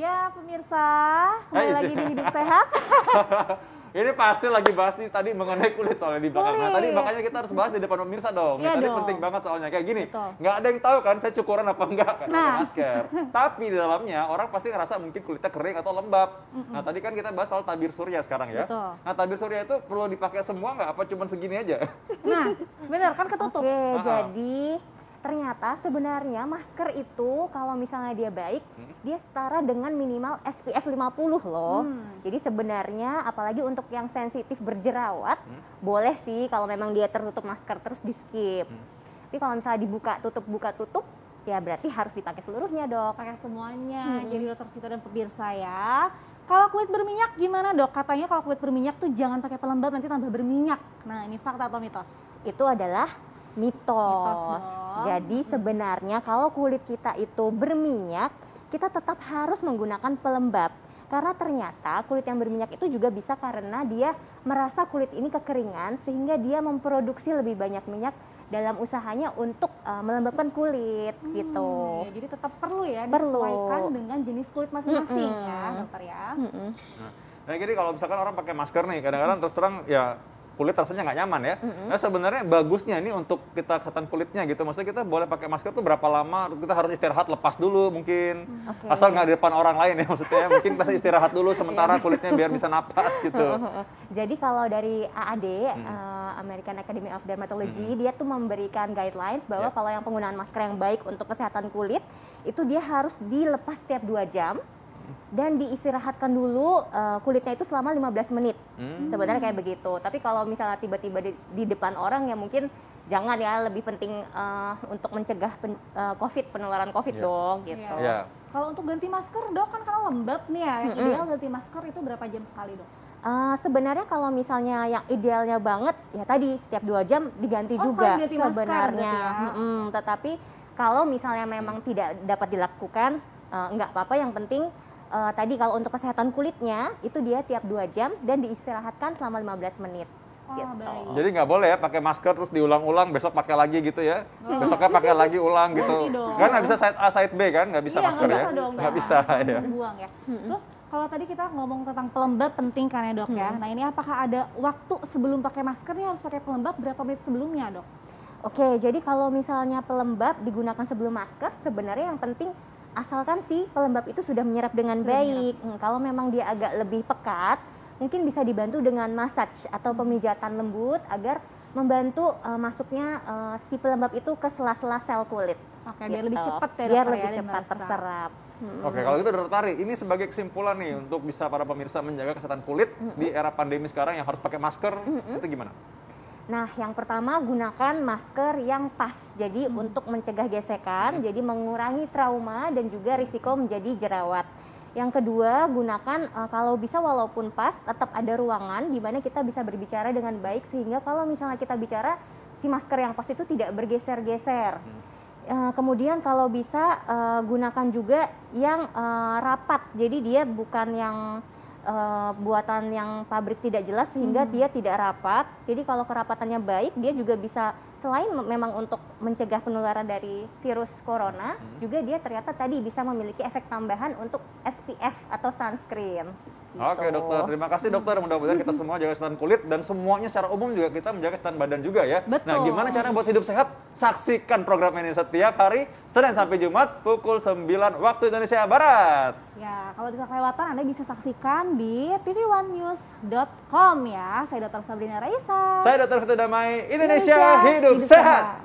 Ya pemirsa, kembali lagi di Hidup Sehat. Ini pasti lagi bahas nih tadi mengenai kulit soalnya di belakang. Nah, tadi makanya kita harus bahas di depan pemirsa dong. Iya Tadi dong. penting banget soalnya kayak gini. Betul. Nggak ada yang tahu kan saya cukuran apa enggak kan pakai Nah. masker. Tapi di dalamnya orang pasti ngerasa mungkin kulitnya kering atau lembab. Nah, tadi kan kita bahas soal tabir surya sekarang ya. Betul. Nah, tabir surya itu perlu dipakai semua nggak? Apa cuma segini aja? Nah, bener kan ketutup. Oke, jadi ternyata sebenarnya masker itu kalau misalnya dia baik, dia setara dengan minimal SPF 50 loh. Jadi sebenarnya apalagi untuk yang sensitif berjerawat, boleh sih kalau memang dia tertutup masker terus di skip. Tapi kalau misalnya dibuka tutup, ya berarti harus dipakai seluruhnya, Dok. Pakai semuanya. Jadi dokter Vita dan pemirsa ya. Kalau kulit berminyak gimana dok? Katanya kalau kulit berminyak tuh jangan pakai pelembab, nanti tambah berminyak. Nah ini fakta atau mitos? Itu adalah mitos. dong. Jadi sebenarnya kalau kulit kita itu berminyak, kita tetap harus menggunakan pelembab. Karena ternyata kulit yang berminyak itu juga bisa karena dia merasa kulit ini kekeringan sehingga dia memproduksi lebih banyak minyak dalam usahanya untuk melembabkan kulit gitu. Ya, jadi tetap perlu ya Perlu. disesuaikan dengan jenis kulit masing-masing ya dokter ya. Nah, jadi kalau misalkan orang pakai masker nih, kadang-kadang terus terang ya kulit rasanya nggak nyaman ya. Nah, sebenarnya bagusnya ini untuk kita kesehatan kulitnya gitu. Maksudnya kita boleh pakai masker tuh berapa lama? Kita harus istirahat lepas dulu mungkin. Oke. Asal nggak di depan orang lain ya maksudnya. Mungkin bisa istirahat dulu sementara kulitnya biar bisa napas gitu. Jadi kalau dari AAD, American Academy of Dermatology, dia tuh memberikan guidelines bahwa kalau yang penggunaan masker yang baik untuk kesehatan kulit, itu dia harus dilepas setiap 2 jam. Dan diistirahatkan dulu kulitnya itu selama 15 menit. Sebenarnya kayak begitu. Tapi kalau misalnya tiba-tiba di depan orang ya mungkin jangan ya, lebih penting untuk mencegah penularan COVID dong gitu. Iya. Kalau untuk ganti masker dok kan karena lembab nih ya, yang ideal ganti masker itu berapa jam sekali dok? Sebenarnya kalau misalnya yang idealnya banget ya tadi setiap 2 jam diganti Oh, juga kalau ganti masker sebenarnya. berarti ya. Tetapi kalau misalnya memang tidak dapat dilakukan, nggak apa-apa, yang penting tadi kalau untuk kesehatan kulitnya itu dia tiap 2 jam dan diistirahatkan selama 15 menit. Oh, Gitu. baik. Jadi nggak boleh ya pakai masker terus diulang-ulang, besok pakai lagi gitu ya. Besoknya pakai lagi ulang gitu. Ganti dong. Kan nggak bisa side A side B kan, nggak bisa Iya, masker nggak ya. bisa dong, Nggak bisa ya. Buang ya. Terus kalau tadi kita ngomong tentang pelembab penting kan ya dok ya. Nah ini apakah ada waktu sebelum pakai masker nih harus pakai pelembab berapa menit sebelumnya dok? Oke, jadi kalau misalnya pelembab digunakan sebelum masker, sebenarnya yang penting asalkan si pelembab itu sudah menyerap dengan baik. Kalau memang dia agak lebih pekat, mungkin bisa dibantu dengan massage atau pemijatan lembut agar membantu masuknya si pelembab itu ke sela-sela sel kulit. Oke, biar lebih cepat ya Biar dokter lebih ya, cepat dimeresap. terserap. Oke, kalau gitu dokter Tari, ini sebagai kesimpulan nih untuk bisa para pemirsa menjaga kesehatan kulit di era pandemi sekarang yang harus pakai masker, itu gimana? Nah, yang pertama gunakan masker yang pas. Jadi untuk mencegah gesekan, jadi mengurangi trauma dan juga risiko menjadi jerawat. Yang kedua, gunakan kalau bisa walaupun pas, tetap ada ruangan di mana kita bisa berbicara dengan baik sehingga kalau misalnya kita bicara, si masker yang pas itu tidak bergeser-geser. Kemudian kalau bisa gunakan juga yang rapat. Jadi dia bukan yang buatan yang pabrik tidak jelas sehingga dia tidak rapat. Jadi kalau kerapatannya baik, dia juga bisa selain memang untuk mencegah penularan dari virus corona, juga dia ternyata tadi bisa memiliki efek tambahan untuk SPF atau sunscreen. Gitu. Oke dokter, terima kasih dokter. Mudah-mudahan kita semua jaga kesehatan kulit dan semuanya secara umum juga kita menjaga kesehatan badan juga ya. Betul. Nah, gimana caranya buat hidup sehat? Saksikan program ini setiap hari Senin sampai Jumat pukul 9 waktu Indonesia Barat. Ya, kalau bisa kelewatan Anda bisa saksikan di tv1news.com ya. Saya Dr. Sabrina Raisa. Saya Dr. Vito Damai, Indonesia hidup sehat.